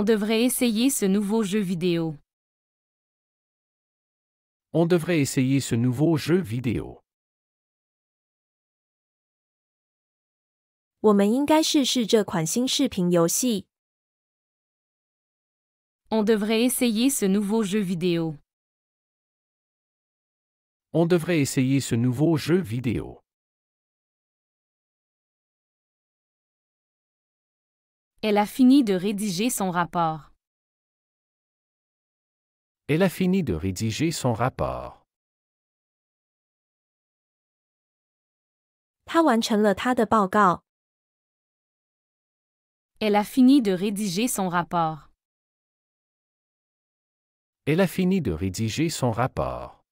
On devrait essayer ce nouveau jeu vidéo. On devrait essayer ce nouveau jeu vidéo. 我们应该试试这款新视频游戏。On devrait essayer ce nouveau jeu vidéo. On devrait essayer ce nouveau jeu vidéo. Elle a fini de rédiger son rapport. Elle a fini de rédiger son rapport. 他完成了他的报告。Elle a fini de rédiger son rapport. Elle a fini de rédiger son rapport.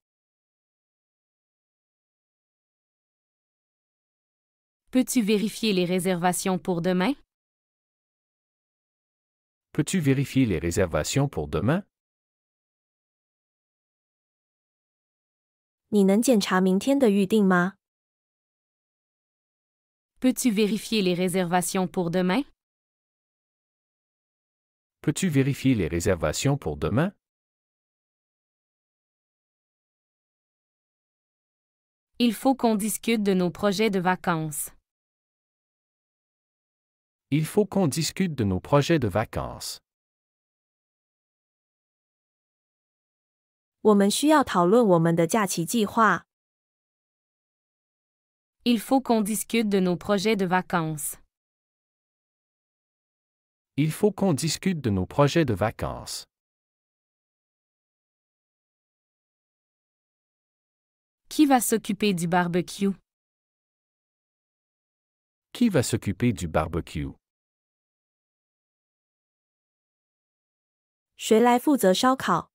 Peux-tu vérifier les réservations pour demain? Peux-tu vérifier les réservations pour demain? 你能检查明天的预定吗？ Peux-tu vérifier les réservations pour demain? Peux-tu vérifier les réservations pour demain? Il faut qu'on discute de nos projets de vacances. Il faut qu'on discute de nos projets de vacances. 我们需要讨论我们的假期计划。Il faut qu'on discute de nos projets de vacances. Il faut qu'on discute de nos projets de vacances. Qui va s'occuper du barbecue? Qui va s'occuper du barbecue? 谁来负责烧烤？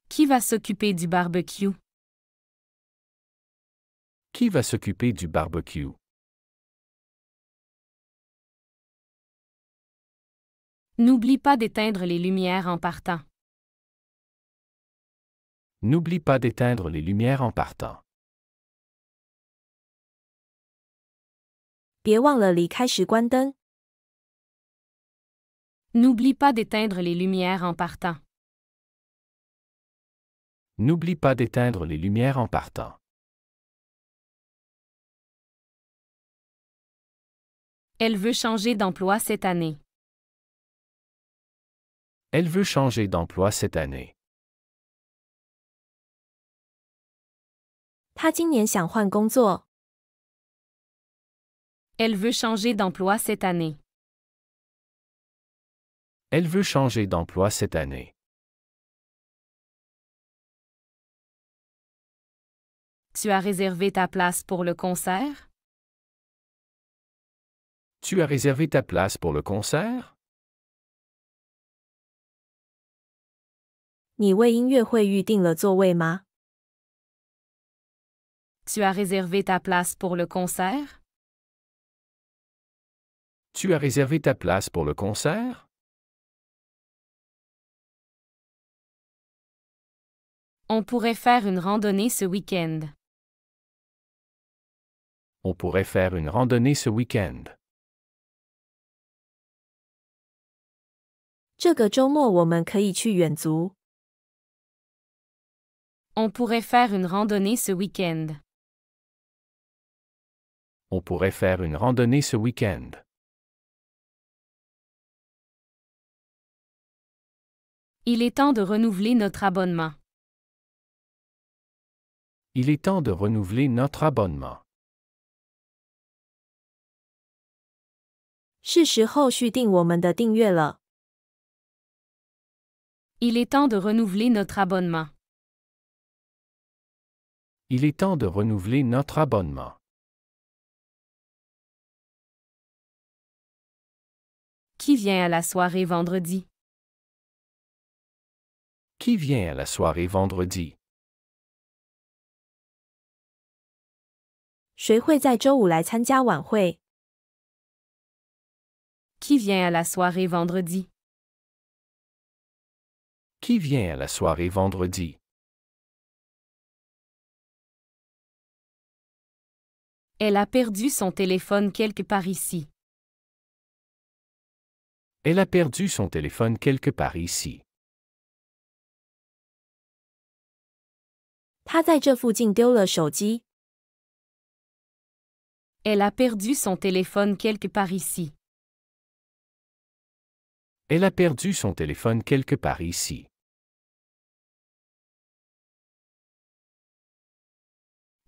Qui va s'occuper du barbecue? Qui va s'occuper du barbecue? N'oublie pas d'éteindre les lumières en partant. N'oublie pas d'éteindre les lumières en partant. 别忘了离开时关灯。 N'oublie pas d'éteindre les lumières en partant. N'oublie pas d'éteindre les lumières en partant. Elle veut changer d'emploi cette année. Elle veut changer d'emploi cette année. 他今年想换工作。 Elle veut changer d'emploi cette année. Elle veut changer d'emploi cette année. Tu as réservé ta place pour le concert? Tu as réservé ta place pour le concert? 你为音乐会预定了座位吗？ Tu as réservé ta place pour le concert? Tu as réservé ta place pour le concert? On pourrait faire une randonnée ce week-end. On pourrait faire une randonnée ce week-end. 这个周末我们可以去远足。 On pourrait faire une randonnée ce week-end. On pourrait faire une randonnée ce week-end. Il est temps de renouveler notre abonnement. Il est temps de renouveler notre abonnement. 是时候续订我们的订阅了。 Il est temps de renouveler notre abonnement. Il est temps de renouveler notre abonnement. Qui vient à la soirée vendredi? Qui vient à la soirée vendredi? 谁会在周五来参加晚会？ Qui vient à la soirée vendredi? Qui vient à la soirée vendredi? Elle a perdu son téléphone quelque part ici. Elle a perdu son téléphone quelque part ici. 他在这附近丢了手机。Elle a perdu son téléphone quelque part ici. Elle a perdu son téléphone quelque part ici.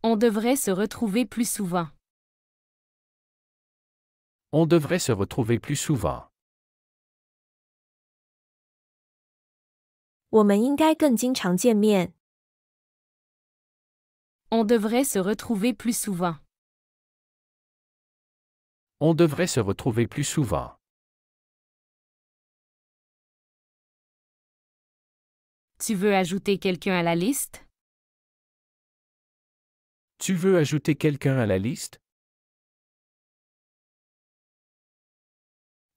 On devrait se retrouver plus souvent. On devrait se retrouver plus souvent. 我们应该更经常见面。On devrait se retrouver plus souvent. On devrait se retrouver plus souvent. Tu veux ajouter quelqu'un à la liste? Tu veux ajouter quelqu'un à la liste?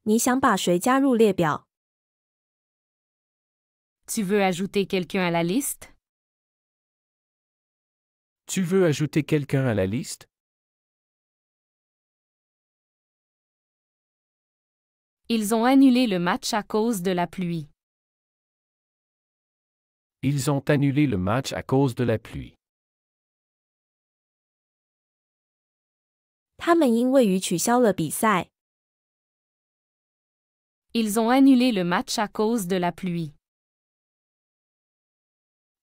你想把谁加入列表？ Tu veux ajouter quelqu'un à la liste? Tu veux ajouter quelqu'un à la liste? Ils ont annulé le match à cause de la pluie. Ils ont annulé le match à cause de la pluie. 他们因为雨取消了比赛。 Ils ont annulé le match à cause de la pluie.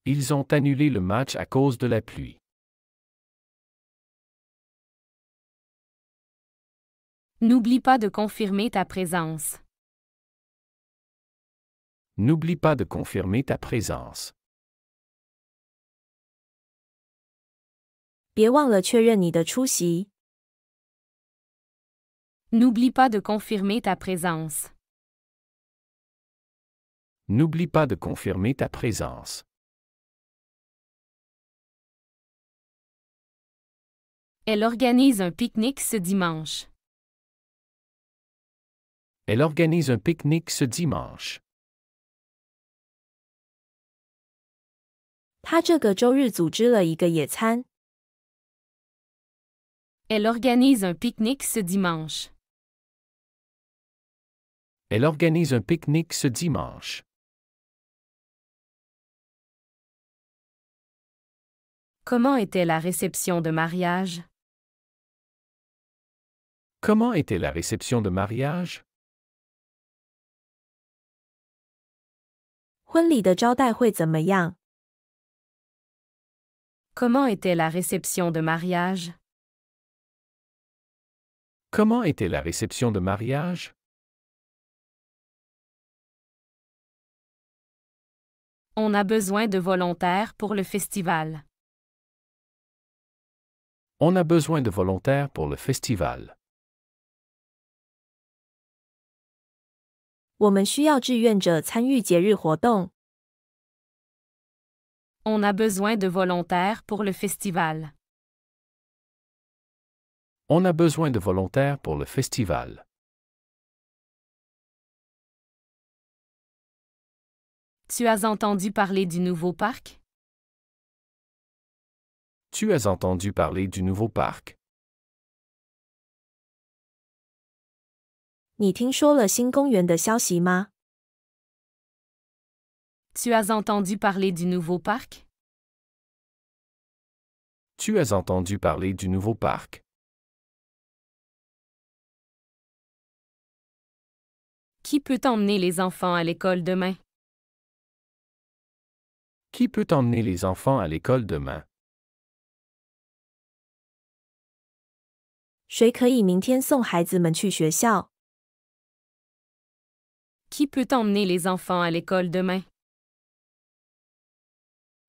Ils ont annulé le match à cause de la pluie. N'oublie pas de confirmer ta présence. N'oublie pas de confirmer ta présence. 别忘了确认你的出席。 N'oublie pas de confirmer ta présence. N'oublie pas de confirmer ta présence. Elle organise un pique-nique ce dimanche. Elle organise un pique-nique ce dimanche. 他这个周日组织了一个野餐。 Elle organise un pique-nique ce dimanche. Elle organise un pique-nique ce dimanche. Comment était la réception de mariage? Comment était la réception de mariage? 婚礼的招待会怎么样？ Comment était la réception de mariage? Comment était la réception de mariage? On a besoin de volontaires pour le festival. On a besoin de volontaires pour le festival. 我们需要志愿者参与节日活动。 On a besoin de volontaires pour le festival. On a besoin de volontaires pour le festival. Tu as entendu parler du nouveau parc? Tu as entendu parler du nouveau parc? 你听说了新公园的消息吗？ Tu as entendu parler du nouveau parc? Tu as entendu parler du nouveau parc? Qui peut emmener les enfants à l'école demain? Qui peut emmener les enfants à l'école demain? 谁可以明天送孩子们去学校？ Qui peut emmener les enfants à l'école demain?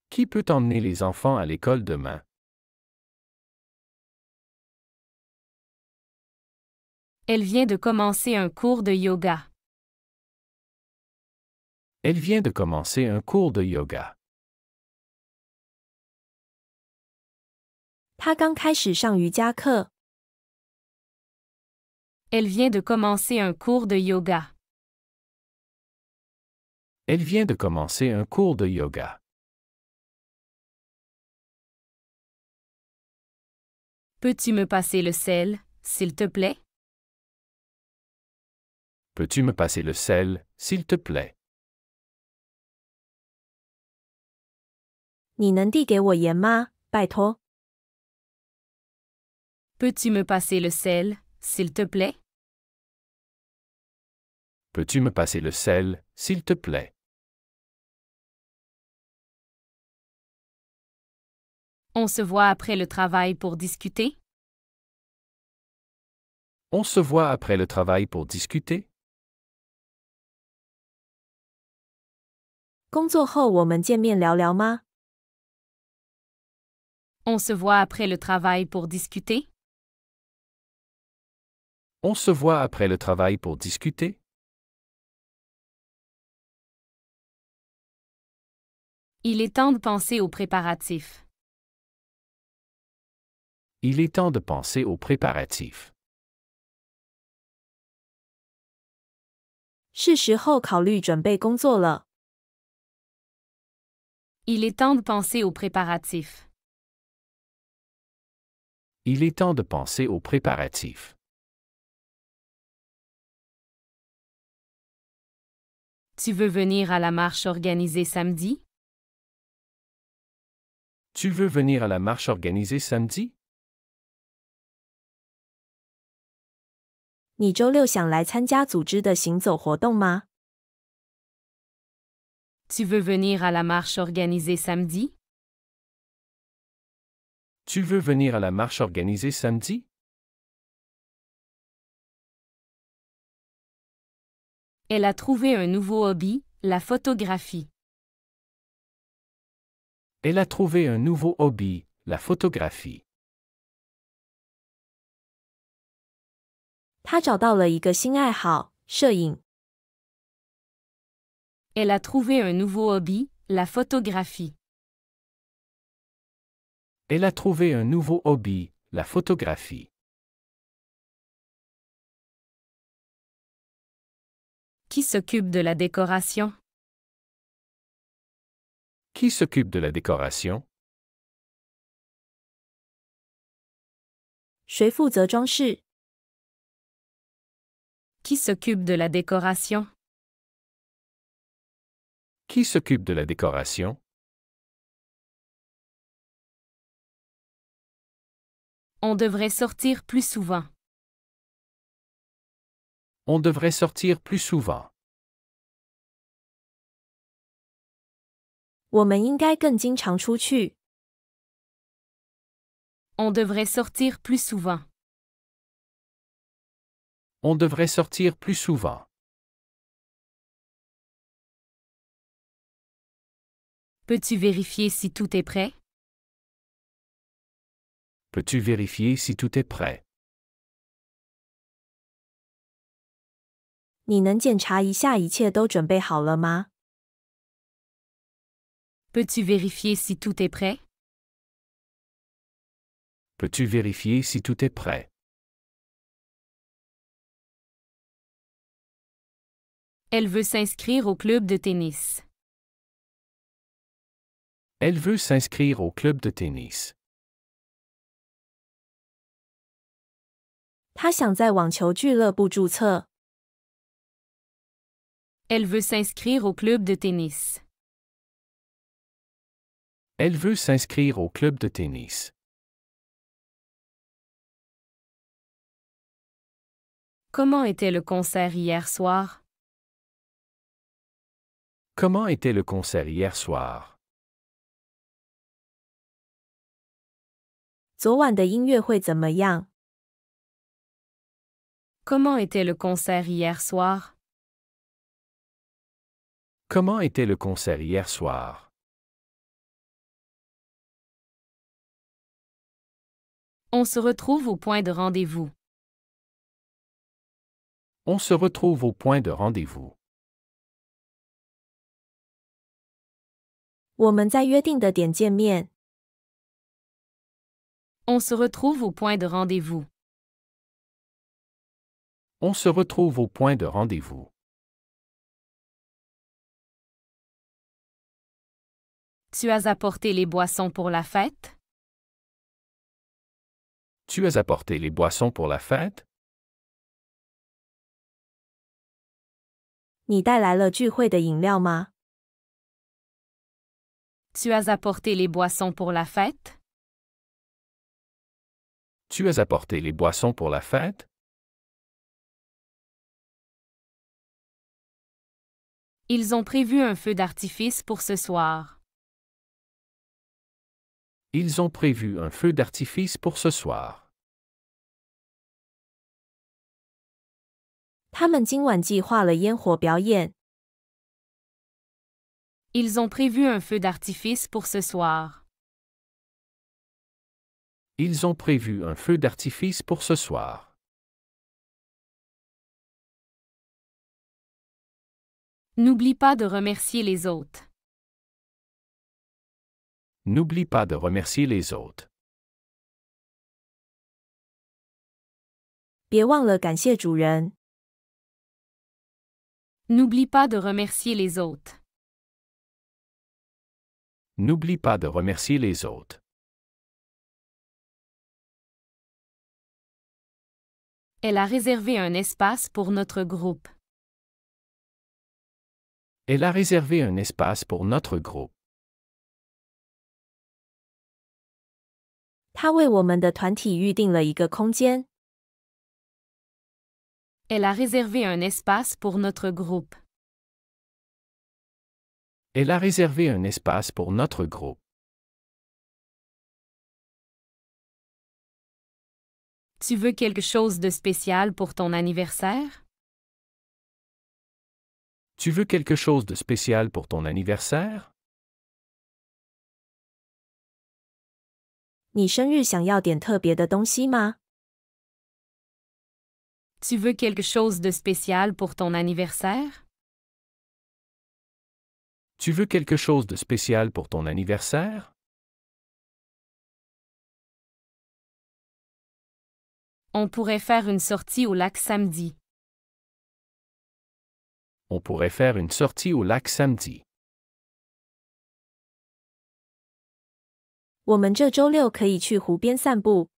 Qui peut emmener les enfants à l'école demain? Elle vient de commencer un cours de yoga. Elle vient de commencer un cours de yoga. 他刚开始上瑜伽课。 Elle vient de commencer un cours de yoga. Elle vient de commencer un cours de yoga. Peux-tu me passer le sel, s'il te plaît? Peux-tu me passer le sel, s'il te plaît? 你能递给我盐吗？拜托。Peux-tu me passer le sel, s'il te plaît? Peux-tu me passer le sel, s'il te plaît? On se voit après le travail pour discuter? On se voit après le travail pour discuter? 工作后我们见面聊聊吗？ On se voit après le travail pour discuter? On se voit après le travail pour discuter? Il est temps de penser aux préparatifs. Il est temps de penser aux préparatifs. 是时候考虑准备工作了。Il est temps de penser aux préparatifs. Il est temps de penser aux préparatifs. Tu veux venir à la marche organisée samedi? Tu veux venir à la marche organisée samedi? 你周六想来参加组织的行走活动吗？ Tu veux venir à la marche organisée samedi? Tu veux venir à la marche organisée samedi? Elle a trouvé un nouveau hobby, la photographie. Elle a trouvé un nouveau hobby, la photographie. 他找到了一个新爱好，摄影。 Elle a trouvé un nouveau hobby, la photographie. Elle a trouvé un nouveau hobby, la photographie. Qui s'occupe de la décoration? Qui s'occupe de la décoration? 谁负责装饰？ Qui s'occupe de la décoration? Qui s'occupe de la décoration? On devrait sortir plus souvent. On devrait sortir plus souvent. 我们应该更经常出去。 On devrait sortir plus souvent. On devrait sortir plus souvent. Peux-tu vérifier si tout est prêt? Peux-tu vérifier si tout est prêt? 你能检查一下一切都准备好了吗？ Peux-tu vérifier si tout est prêt? Peux-tu vérifier si tout est prêt? Elle veut s'inscrire au club de tennis. Elle veut s'inscrire au club de tennis. 他想在网球俱乐部注册。 Elle veut s'inscrire au club de tennis. Elle veut s'inscrire au club de tennis. Comment était le concert hier soir? Comment était le concert hier soir? 昨晚的音乐会怎么样？ Comment était le concert hier soir? Comment était le concert hier soir? On se retrouve au point de rendez-vous. On se retrouve au point de rendez-vous. 我们在约定的点见面。 On se retrouve au point de rendez-vous. On se retrouve au point de rendez-vous. Tu as apporté les boissons pour la fête? Tu as apporté les boissons pour la fête? 你带来了聚会的饮料吗？ Tu as apporté les boissons pour la fête? Tu as apporté les boissons pour la fête? Ils ont prévu un feu d'artifice pour ce soir. Ils ont prévu un feu d'artifice pour ce soir. 他们今晚计划了烟火表演。 Ils ont prévu un feu d'artifice pour ce soir. Ils ont prévu un feu d'artifice pour ce soir. N'oublie pas de remercier les hôtes. N'oublie pas de remercier les hôtes. 别忘了感谢主人。 N'oublie pas de remercier les hôtes. N'oublie pas de remercier les hôtes. Elle a réservé un espace pour notre groupe. Elle a réservé un espace pour notre groupe. 他为我们的团体预定了一个空间。 Elle a réservé un espace pour notre groupe. Elle a réservé un espace pour notre groupe. Tu veux quelque chose de spécial pour ton anniversaire? Tu veux quelque chose de spécial pour ton anniversaire? 你生日想要点特别的东西吗？ Tu veux quelque chose de spécial pour ton anniversaire? Tu veux quelque chose de spécial pour ton anniversaire? On pourrait faire une sortie au lac samedi. On pourrait faire une sortie au lac samedi. 我们这周六可以去湖边散步。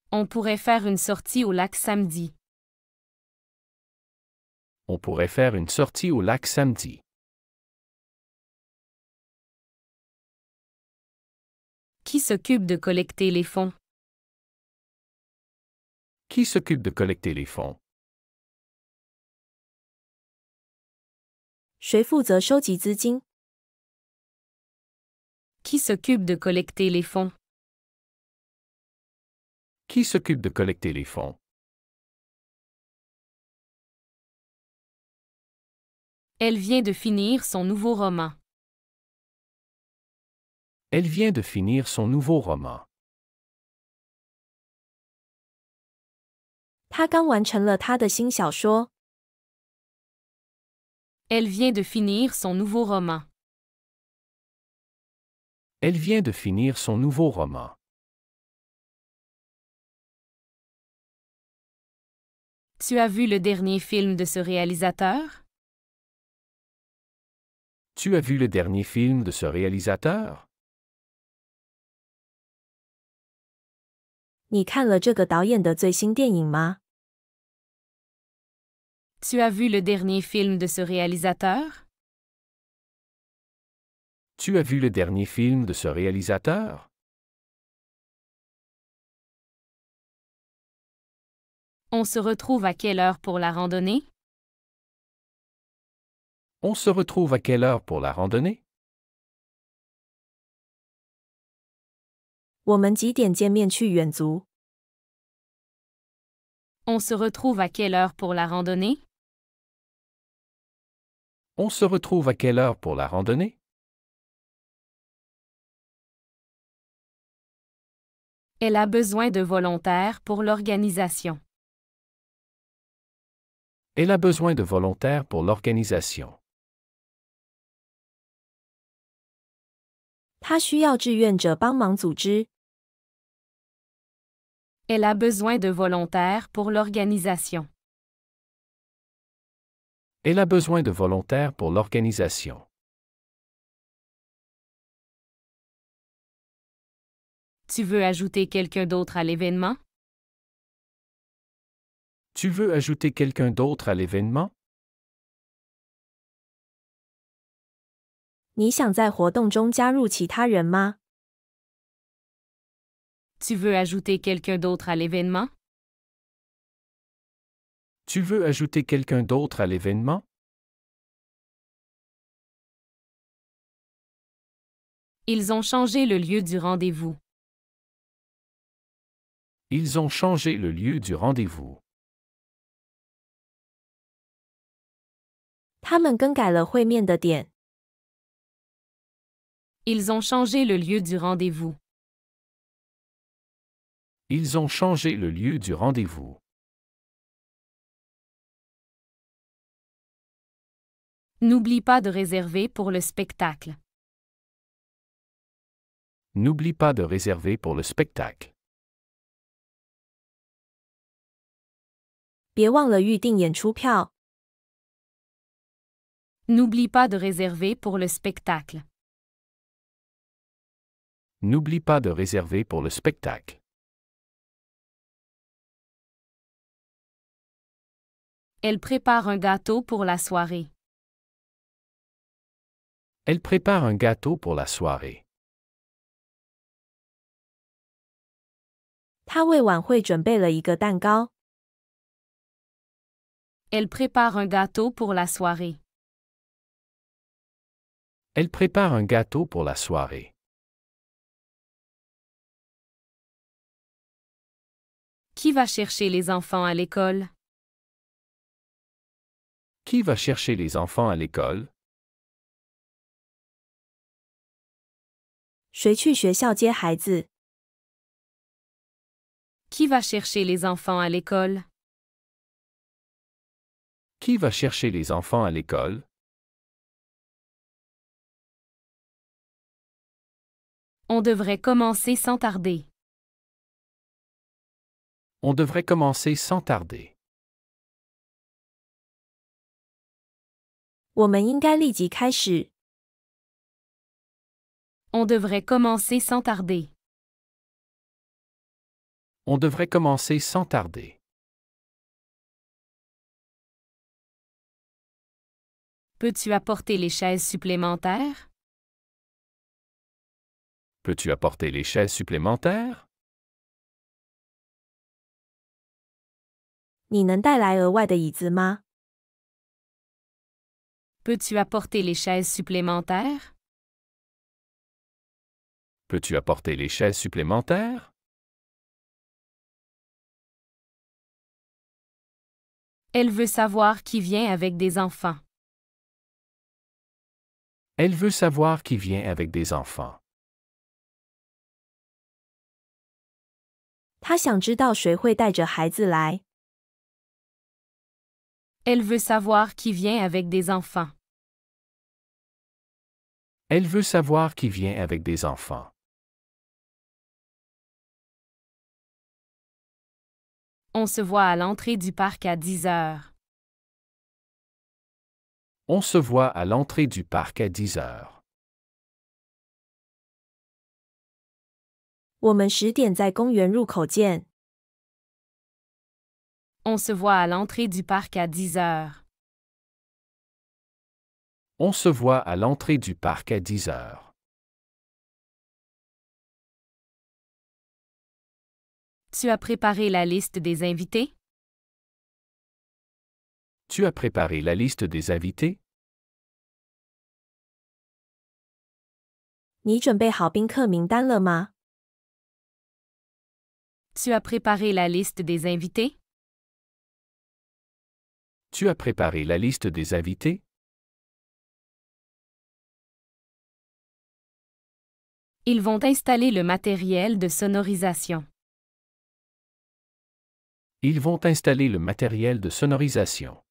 On pourrait faire une sortie au lac samedi. On pourrait faire une sortie au lac samedi. Qui s'occupe de collecter les fonds? Qui s'occupe de collecter les fonds? 谁负责收集资金？ Qui s'occupe de collecter les fonds? Qui s'occupe de collecter les fonds? Elle vient de finir son nouveau roman. Elle vient de finir son nouveau roman. 他刚完成了他的新小说。 Elle vient de finir son nouveau roman. Elle vient de finir son nouveau roman. Tu as vu le dernier film de ce réalisateur? Tu as vu le dernier film de ce réalisateur? 你看了这个导演的最新电影吗？ Tu as vu le dernier film de ce réalisateur? Tu as vu le dernier film de ce réalisateur? On se retrouve à quelle heure pour la randonnée? On se retrouve à quelle heure pour la randonnée? 我们几点见面去远足？ On se retrouve à quelle heure pour la randonnée? On se retrouve à quelle heure pour la randonnée? Elle a besoin de volontaires pour l'organisation. Elle a besoin de volontaires pour l'organisation. 他需要志愿者帮忙组织。 Elle a besoin de volontaires pour l'organisation. Elle a besoin de volontaires pour l'organisation. Tu veux ajouter quelqu'un d'autre à l'événement? Tu veux ajouter quelqu'un d'autre à l'événement? 你想在活动中加入其他人吗？ Tu veux ajouter quelqu'un d'autre à l'événement? Tu veux ajouter quelqu'un d'autre à l'événement? Ils ont changé le lieu du rendez-vous. Ils ont changé le lieu du rendez-vous. 他们更改了会面的点。 Ils ont changé le lieu du rendez-vous. Ils ont changé le lieu du rendez-vous. N'oublie pas de réserver pour le spectacle. N'oublie pas de réserver pour le spectacle. 别忘了预订演出票。 N'oublie pas de réserver pour le spectacle. N'oublie pas de réserver pour le spectacle. Elle prépare un gâteau pour la soirée. Elle prépare un gâteau pour la soirée. 他为晚会准备了一个蛋糕。 Elle prépare un gâteau pour la soirée. Elle prépare un gâteau pour la soirée. Qui va chercher les enfants à l'école? Qui va chercher les enfants à l'école? 谁去学校接孩子？ Qui va chercher les enfants à l'école? Qui va chercher les enfants à l'école? On devrait commencer sans tarder. On devrait commencer sans tarder. 我们应该立即开始。 On devrait commencer sans tarder. On devrait commencer sans tarder. Peux-tu apporter les chaises supplémentaires? Peux-tu apporter les chaises supplémentaires? 你能带来额外的椅子吗？ Peux-tu apporter les chaises supplémentaires? Peux-tu apporter les chaises supplémentaires? Elle veut savoir qui vient avec des enfants. Elle veut savoir qui vient avec des enfants. 他想知道谁会带着孩子来。 Elle veut savoir qui vient avec des enfants. Elle veut savoir qui vient avec des enfants. On se voit à l'entrée du parc à 10 heures. On se voit à l'entrée du parc à 10 heures. 我们10点在公园入口见。 On se voit à l'entrée du parc à 10 heures. On se voit à l'entrée du parc à 10 heures. Tu as préparé la liste des invités? Tu as préparé la liste des invités? 你准备好宾客名单了吗？ Tu as préparé la liste des invités? Tu as préparé la liste des invités? Ils vont installer le matériel de sonorisation. Ils vont installer le matériel de sonorisation.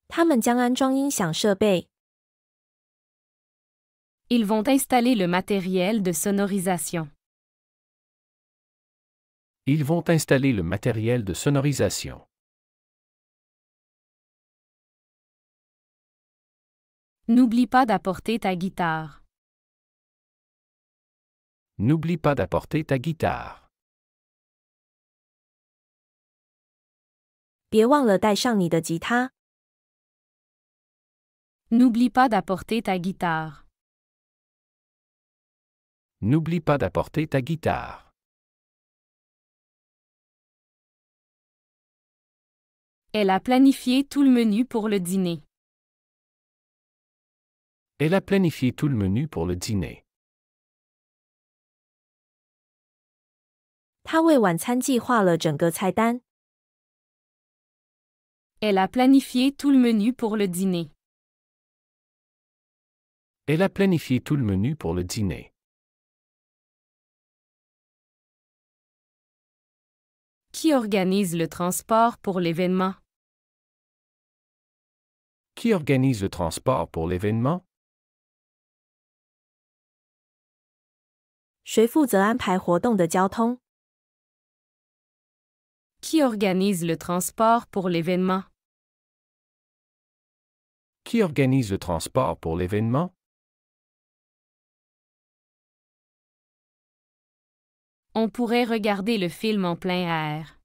他们将安装音响设备。 Ils vont installer le matériel de sonorisation. Ils vont installer le matériel de sonorisation. N'oublie pas d'apporter ta guitare. N'oublie pas d'apporter ta guitare. 别忘了带上你的吉他。N'oublie pas d'apporter ta guitare. N'oublie pas d'apporter ta guitare. Elle a planifié tout le menu pour le dîner. Elle a planifié tout le menu pour le dîner. 她为晚餐计划了整个菜单。Elle a planifié tout le menu pour le dîner. Elle a planifié tout le menu pour le dîner. Qui organise le transport pour l'événement? Qui organise le transport pour l'événement? 谁负责安排活动的交通？ Qui organise le transport pour l'événement? Qui organise le transport pour l'événement? On pourrait regarder le film en plein air.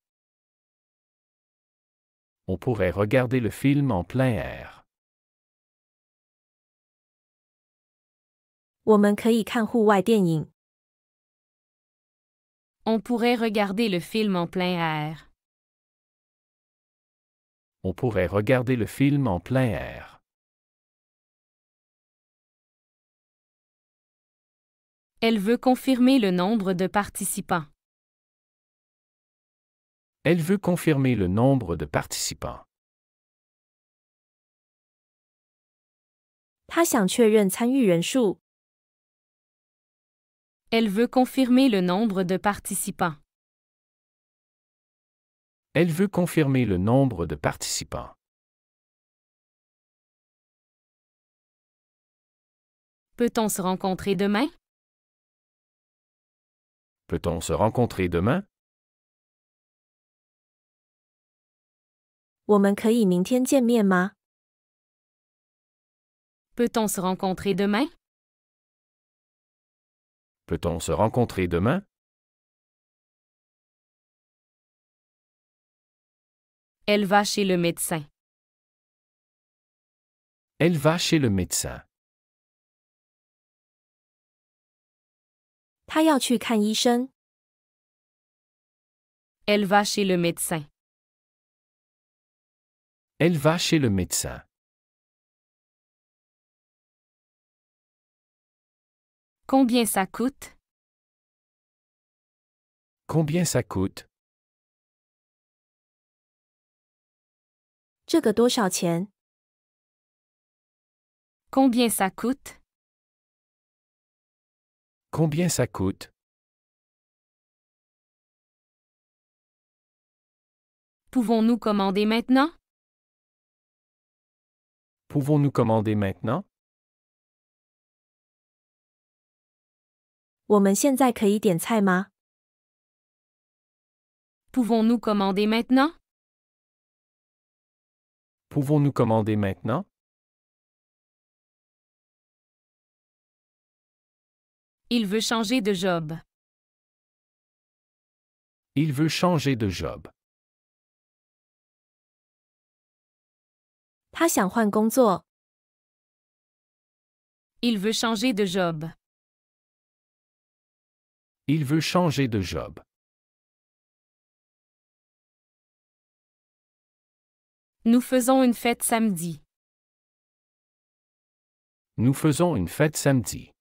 On pourrait regarder le film en plein air. 我们可以看户外电影。 On pourrait regarder le film en plein air. On pourrait regarder le film en plein air. Elle veut confirmer le nombre de participants. Elle veut confirmer le nombre de participants. 她想确认参与人数。 Elle veut confirmer le nombre de participants. Elle veut confirmer le nombre de participants. Peut-on se rencontrer demain? Peut-on se rencontrer demain? 我们可以明天见面吗？ Peut-on se rencontrer demain? Peut-on se rencontrer demain? Elle va chez le médecin. Elle va chez le médecin. 她要去看医生。 Elle va chez le médecin. Elle va chez le médecin. Combien ça coûte? Combien ça coûte? 这个多少钱？ Combien ça coûte? Combien ça coûte? Pouvons-nous commander maintenant? Pouvons-nous commander maintenant? 我们现在可以点菜吗？ Pouvons-nous commander maintenant? Pouvons-nous commander maintenant? Il veut changer de job. Il veut changer de job. 她想换工作。 Il veut changer de job. Il veut changer de job. Nous faisons une fête samedi. Nous faisons une fête samedi.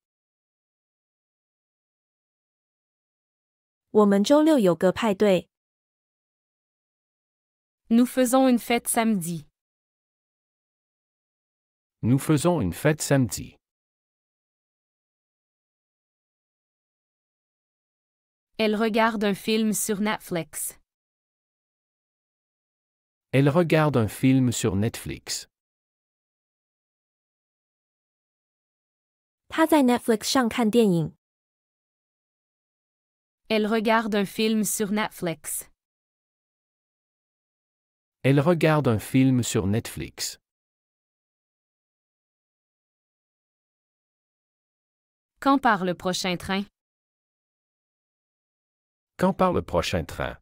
我们周六有个派对。 Nous faisons une fête samedi. Nous faisons une fête samedi. Elle regarde un film sur Netflix. Elle regarde un film sur Netflix. 她在 Netflix 上看电影。 Elle regarde un film sur Netflix. Elle regarde un film sur Netflix. Quand part le prochain train? Quand part le prochain train?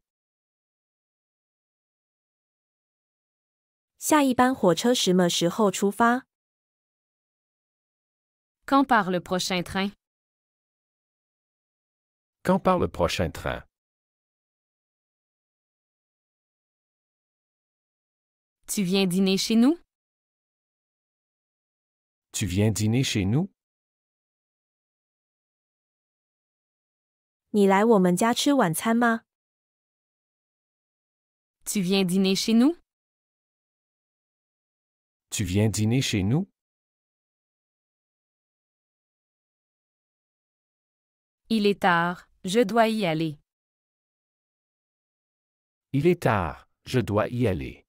下一班火车什么时候出发？ Quand part le prochain train? Quand part le prochain train? Tu viens dîner chez nous? Tu viens dîner chez nous? 你来我们家吃晚餐吗？ Tu viens dîner chez nous? Tu viens dîner chez nous? Il est tard, je dois y aller. Il est tard, je dois y aller.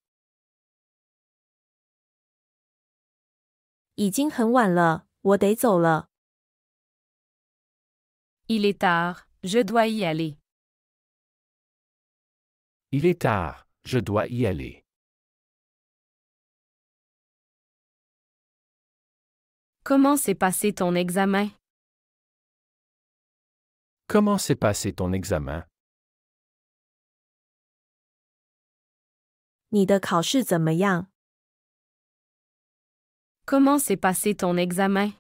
已经很晚了，我得走了。 Il est tard, je dois y aller. Il est tard, je dois y aller. Comment s'est passé ton examen? Comment s'est passé ton examen? 你的考试怎么样？ Comment s'est passé ton examen?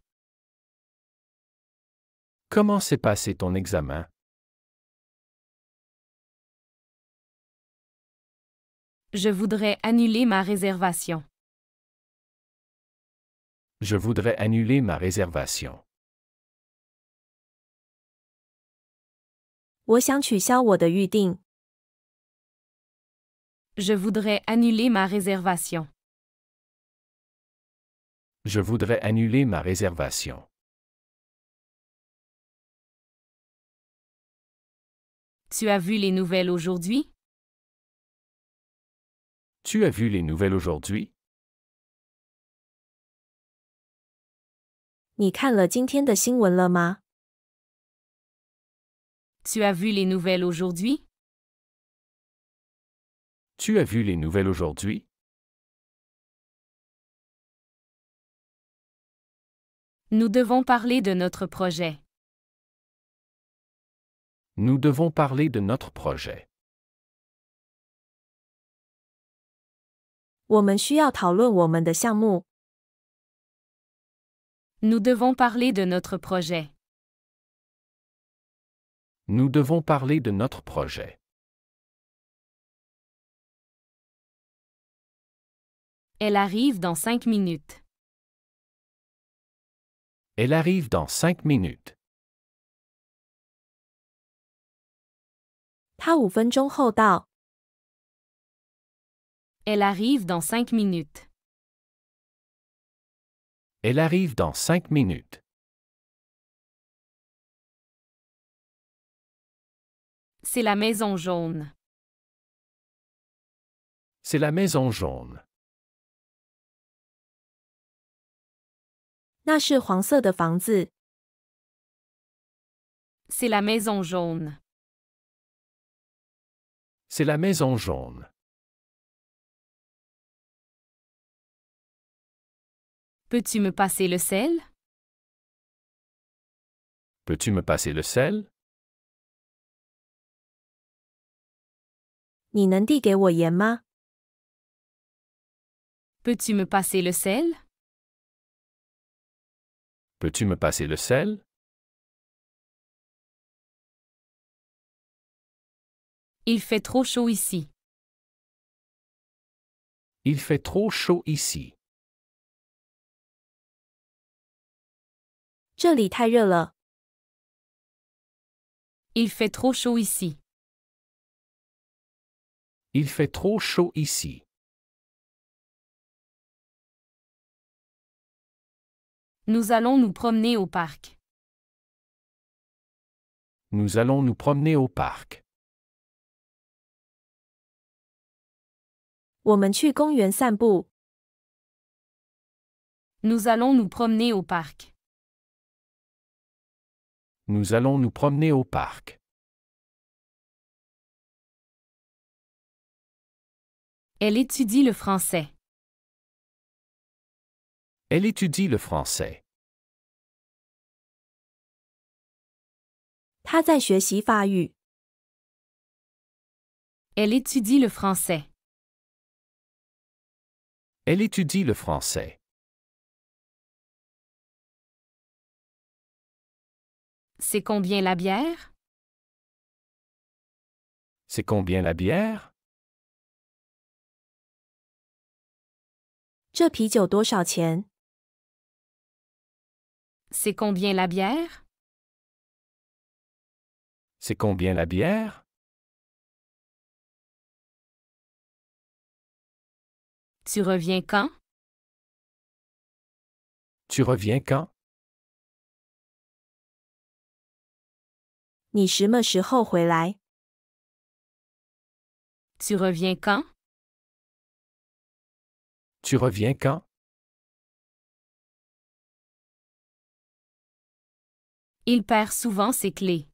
Comment s'est passé ton examen? Je voudrais annuler ma réservation. Je voudrais annuler ma réservation. 我想取消我的预定。 Je voudrais annuler ma réservation. Je voudrais annuler ma réservation. Tu as vu les nouvelles aujourd'hui? Tu as vu les nouvelles aujourd'hui? 你看了今天的新闻了吗？ Tu as vu les nouvelles aujourd'hui? Tu as vu les nouvelles aujourd'hui? Nous devons parler de notre projet. Nous devons parler de notre projet. 我们需要讨论我们的项目。 Nous devons parler de notre projet. Nous devons parler de notre projet. Elle arrive dans 5 minutes. Elle arrive dans 5 minutes. 他5分钟后到。 Elle arrive dans 5 minutes. Elle arrive dans 5 minutes. C'est la maison jaune. C'est la maison jaune. 那是黄色的房子。 C'est la maison jaune. C'est la maison jaune. Peux-tu me passer le sel? Peux-tu me passer le sel? 你能递给我盐吗？ Peux-tu me passer le sel? Peux-tu me passer le sel? Il fait trop chaud ici. Il fait trop chaud ici. 这里太热了。 Il fait trop chaud ici. Il fait trop chaud ici. Nous allons nous promener au parc. Nous allons nous promener au parc. 我们去公园散步。 Nous allons nous promener au parc. Nous allons nous promener au parc. Elle étudie le français. Elle étudie le français. 他在学习法语。 Elle étudie le français. Elle étudie le français. C'est combien la bière? C'est combien la bière? 这啤酒多少钱？ C'est combien la bière? C'est combien la bière? Tu reviens quand? Tu reviens quand? 你什么时候回来？ Tu reviens quand? Tu reviens quand? Il perd souvent ses clés.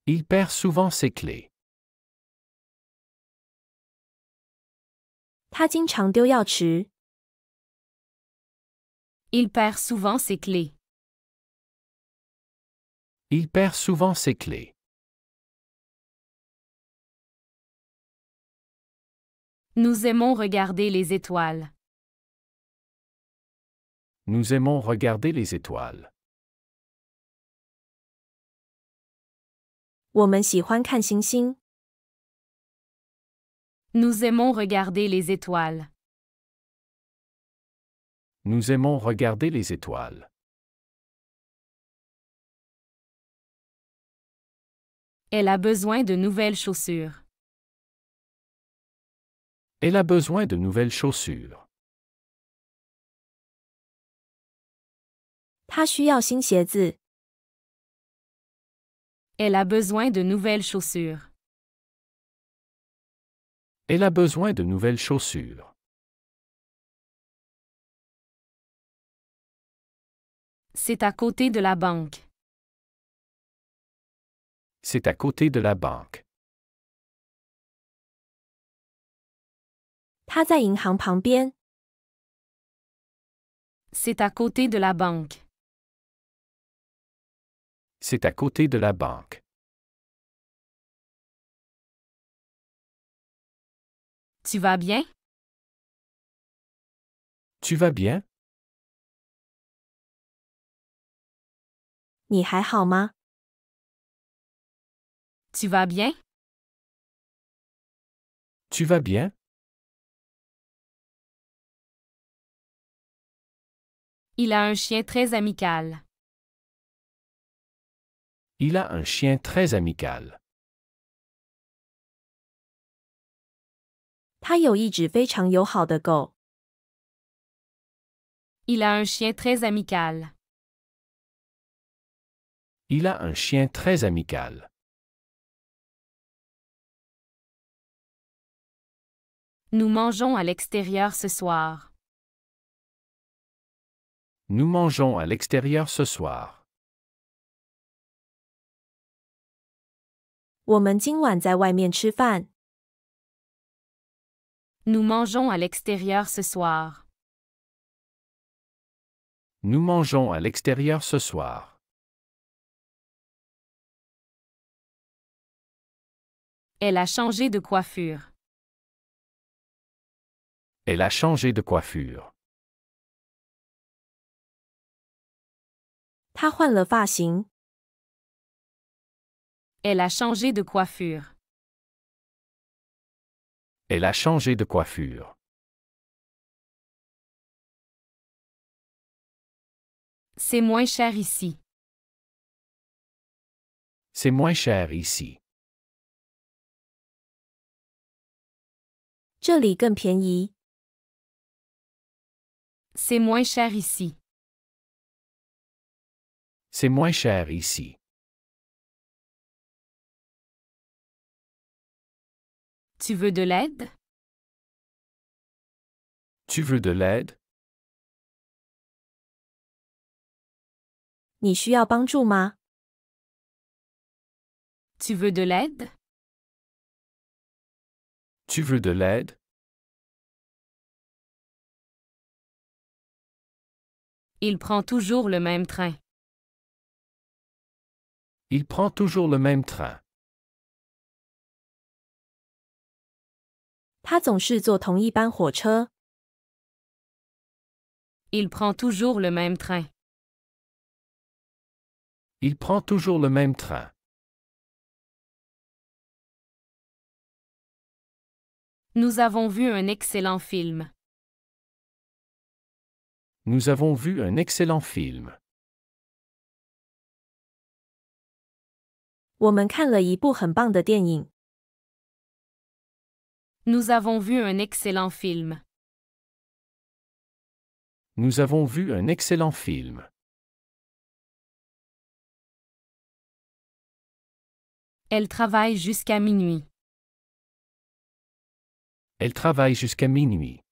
Il perd souvent ses clés. 他经常丢钥匙。 Il perd souvent ses clés. Il perd souvent ses clés. Nous aimons regarder les étoiles. Nous aimons regarder les étoiles. 我们喜欢看星星。 Nous aimons regarder les étoiles. Nous aimons regarder les étoiles. Elle a besoin de nouvelles chaussures. Elle a besoin de nouvelles chaussures. 他需要新鞋子。 Elle a besoin de nouvelles chaussures. Elle a besoin de nouvelles chaussures. C'est à côté de la banque. C'est à côté de la banque. 他在银行旁边。 C'est à côté de la banque. C'est à côté de la banque. Tu vas bien? Tu vas bien? 你还好吗？ Tu vas bien? Tu vas bien? Il a un chien très amical. Il a un chien très amical. 他有一只非常友好的狗。 Il a un chien très amical. Il a un chien très amical. Nous mangeons à l'extérieur ce soir. Nous mangeons à l'extérieur ce soir. 我们今晚在外面吃饭。 Nous mangeons à l'extérieur ce soir. Nous mangeons à l'extérieur ce soir. Elle a changé de coiffure. Elle a changé de coiffure. 他换了发型。 Elle a changé de coiffure. Elle a changé de coiffure. C'est moins cher ici. C'est moins cher ici. 这里更便宜。 C'est moins cher ici. C'est moins cher ici. Tu veux de l'aide? Tu veux de l'aide? 你需要帮助吗？ Tu veux de l'aide? Tu veux de l'aide? Il prend toujours le même train. Il prend toujours le même train. 他总是坐同一班火车。Il prend toujours le même train. Il prend toujours le même train. Nous avons vu un excellent film. Nous avons vu un excellent film. 我们看了一部很棒的电影。Nous avons vu un excellent film. Nous avons vu un excellent film. Elle travaille jusqu'à minuit. Elle travaille jusqu'à minuit.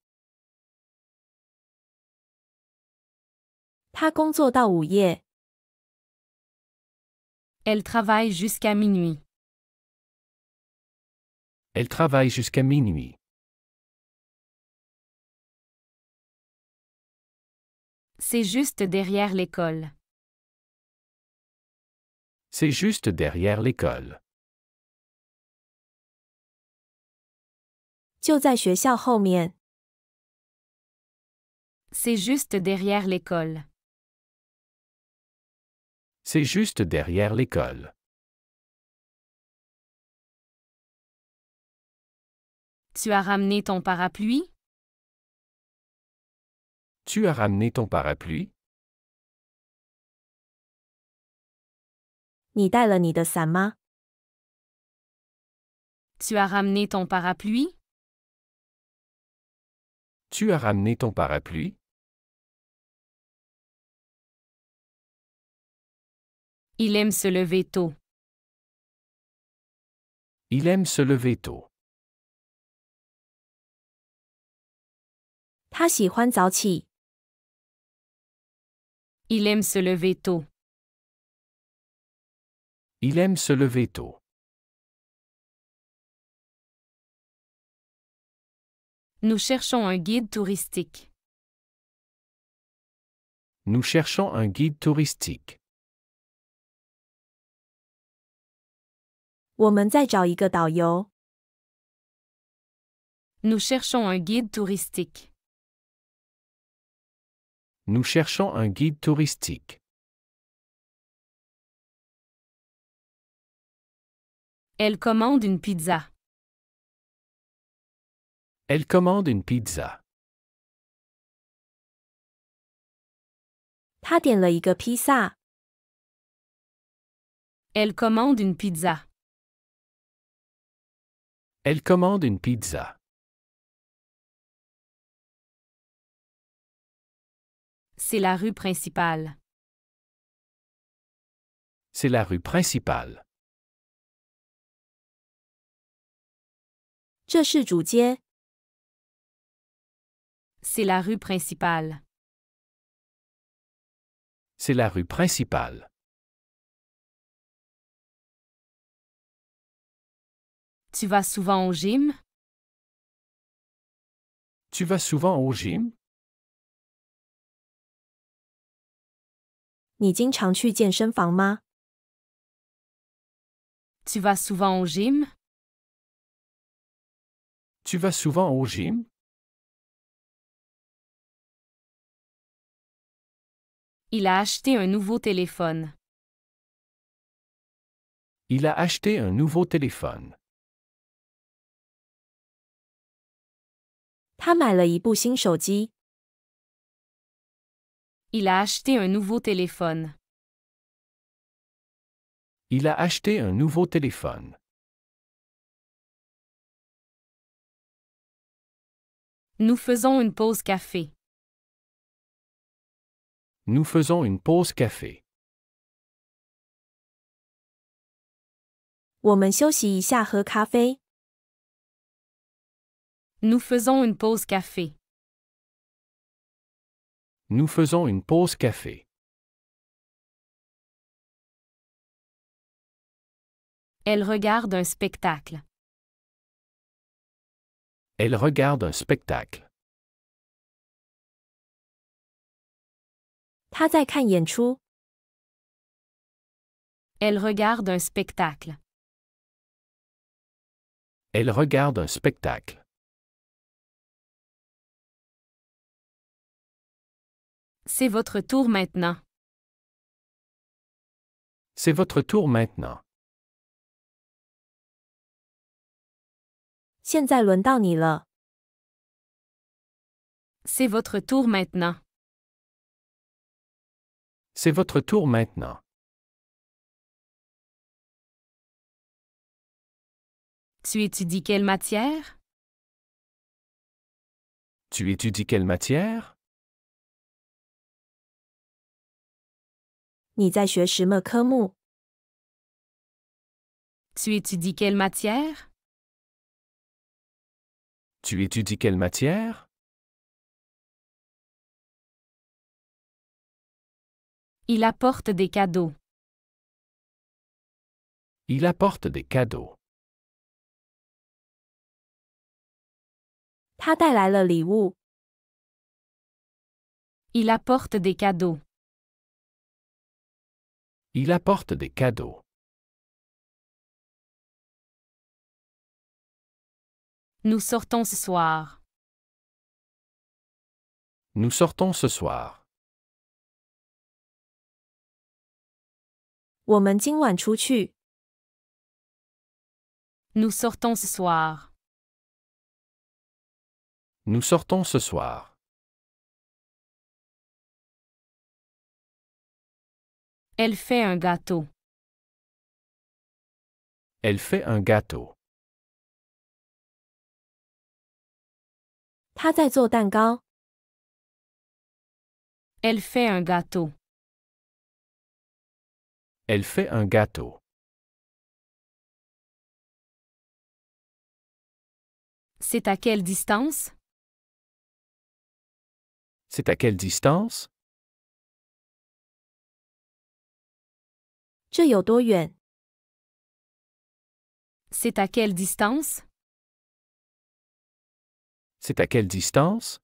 他工作到午夜。Elle travaille jusqu'à minuit. Elle travaille jusqu'à minuit. C'est juste derrière l'école. C'est juste derrière l'école. 就在学校后面。C'est juste derrière l'école. C'est juste derrière l'école. Tu as ramené ton parapluie? Tu as ramené ton parapluie? 你带了你的伞吗？ Tu as ramené ton parapluie? Tu as ramené ton parapluie? Il aime se lever tôt. Il aime se lever tôt. 他喜欢早起。Il aime se lever tôt. Il aime se lever tôt. Nous cherchons un guide touristique. Nous cherchons un guide touristique. 我们在找一个导游。Nous cherchons un guide touristique. Nous cherchons un guide touristique. Elle commande une pizza. Elle commande une pizza. 他点了一个披萨。Elle commande une pizza. Elle commande une pizza. C'est la rue principale. C'est la rue principale. 这是主街。C'est la rue principale. C'est la rue principale. Tu vas souvent au gym? Tu vas souvent au gym? 你经常去健身房吗？ Tu vas souvent au gym? Tu vas souvent au gym? Il a acheté un nouveau téléphone. Il a acheté un nouveau téléphone. 他买了一部新手机。Il a acheté un nouveau téléphone. Il a acheté un nouveau téléphone. Nous faisons une pause café. Nous faisons une pause café. 我们休息一下喝咖啡。Nous faisons une pause café. Nous faisons une pause café. Elle regarde un spectacle. Elle regarde un spectacle. 他在看演出。Elle regarde un spectacle. Elle regarde un spectacle. C'est votre tour maintenant. C'est votre tour maintenant. 现在轮到你了。C'est votre tour maintenant. C'est votre tour maintenant. Tu étudies quelle matière? Tu étudies quelle matière? 你在学什么科目？ Tu étudies quelle matière? Tu étudies quelle matière? Il apporte des cadeaux. Il apporte des cadeaux. 他带来了礼物。 Il apporte des cadeaux. Il apporte des cadeaux. Nous sortons ce soir. Nous sortons ce soir. 我们今晚出去。 Nous sortons ce soir. Nous sortons ce soir. Elle fait un gâteau. Elle fait un gâteau. 他在做蛋糕。 Elle fait un gâteau. Elle fait un gâteau. C'est à quelle distance? C'est à quelle distance? 这有多远？ C'est à quelle distance? C'est à quelle distance?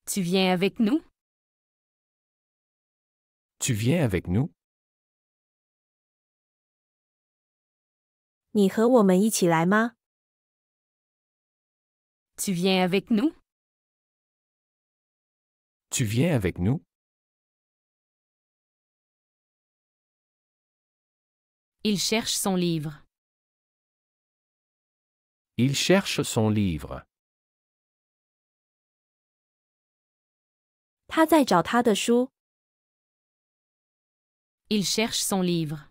Tu viens avec nous? Tu viens avec nous? 你和我们一起来吗？ Tu viens avec nous? Tu viens avec nous? Il cherche son livre. Il cherche son livre. 他在找他的书。 Il cherche son livre.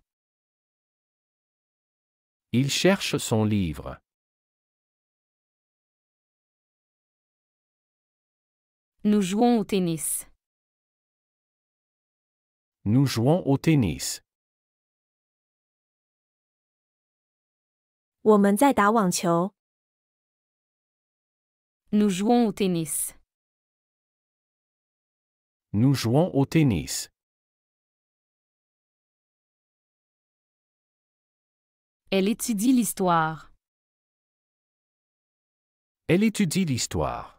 Il cherche son livre. Nous jouons au tennis. Nous jouons au tennis. 我们在打网球。 Nous jouons au tennis. Nous jouons au tennis. Elle étudie l'histoire. Elle étudie l'histoire.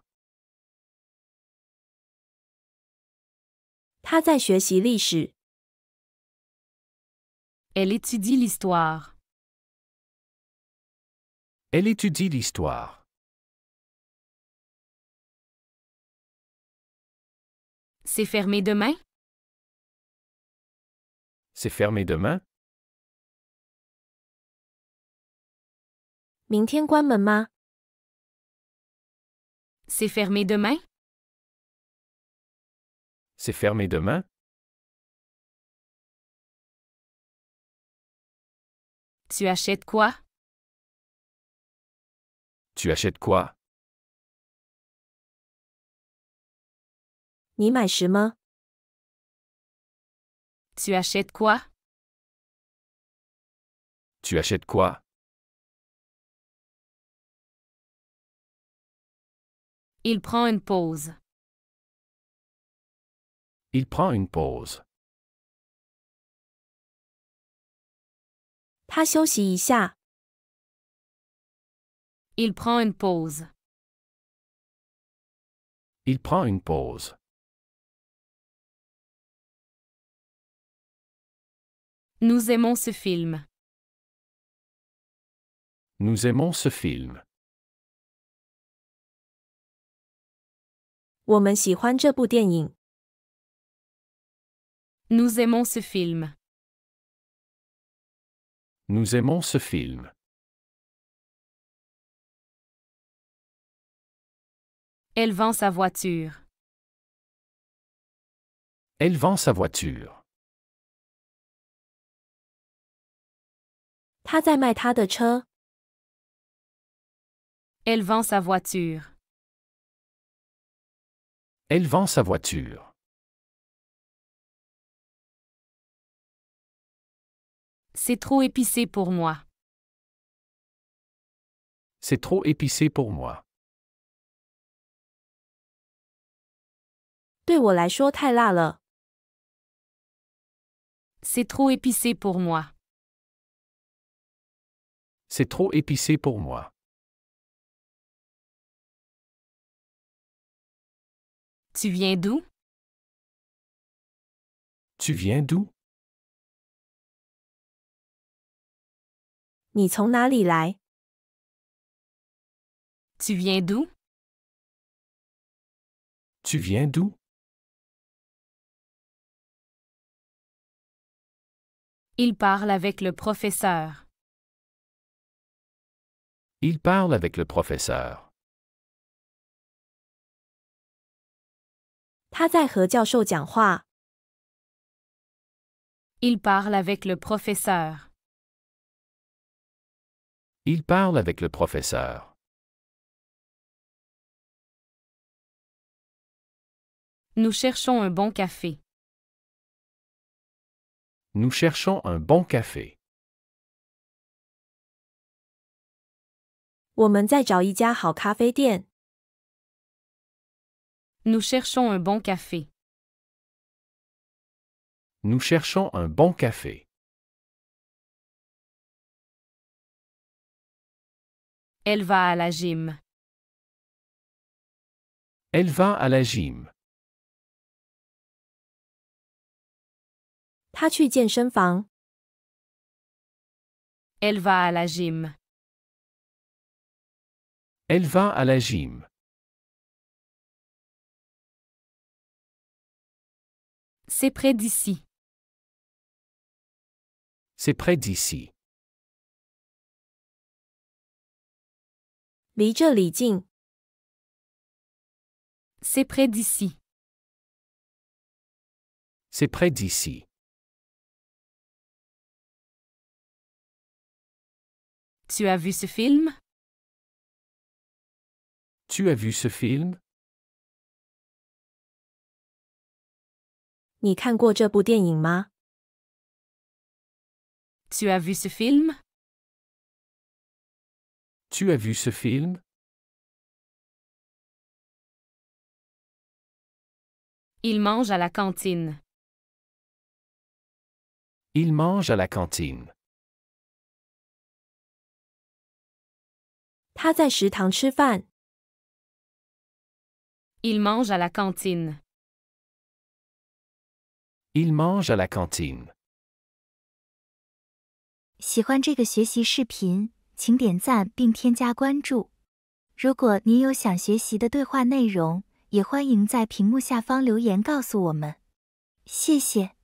他在学习历史。 Elle étudie l'histoire. Elle étudie l'histoire. C'est fermé demain? C'est fermé demain? 明天关门吗？ C'est fermé demain? C'est fermé demain? Tu achètes quoi? Tu achètes quoi? 你买什么？ Tu achètes quoi? Tu achètes quoi? Il prend une pause. Il prend une pause. 他休息一下。 Il prend une pause. Il prend une pause. Nous aimons ce film. Nous aimons ce film. 我们喜欢这部电影。Nous aimons ce film. Nous aimons ce film. Elle vend sa voiture. Elle vend sa voiture. 他在卖他的车。Elle vend sa voiture. Elle vend sa voiture. C'est trop épicé pour moi. C'est trop épicé pour moi. 对我来说太辣了。C'est trop épicé pour moi. C'est trop épicé pour moi. Tu viens d'où? Tu viens d'où? 你从哪里来？ Tu viens d'où? Tu viens d'où? Il parle avec le professeur. Il parle avec le professeur. 他在和教授讲话。Il parle avec le professeur. Il parle avec le professeur. Nous cherchons un bon café. Nous cherchons un bon café. 我们在找一家好咖啡店。Nous cherchons un bon café. Nous cherchons un bon café. Elle va à la gym. Elle va à la gym. 他去健身房。Elle va à la gym. Elle va à la gym. C'est près d'ici. C'est près d'ici. 离这里近。C'est près d'ici. C'est près d'ici. Tu as vu ce film? Tu as vu ce film? 你看过这部电影吗？ Tu as vu ce film? Tu as vu ce film? Il mange à la cantine. Il mange à la cantine. 他在食堂吃饭。Il mange à la cantine. Il mange à la cantine. 喜欢这个学习视频，请点赞并添加关注。如果您有想学习的对话内容，也欢迎在屏幕下方留言告诉我们。谢谢。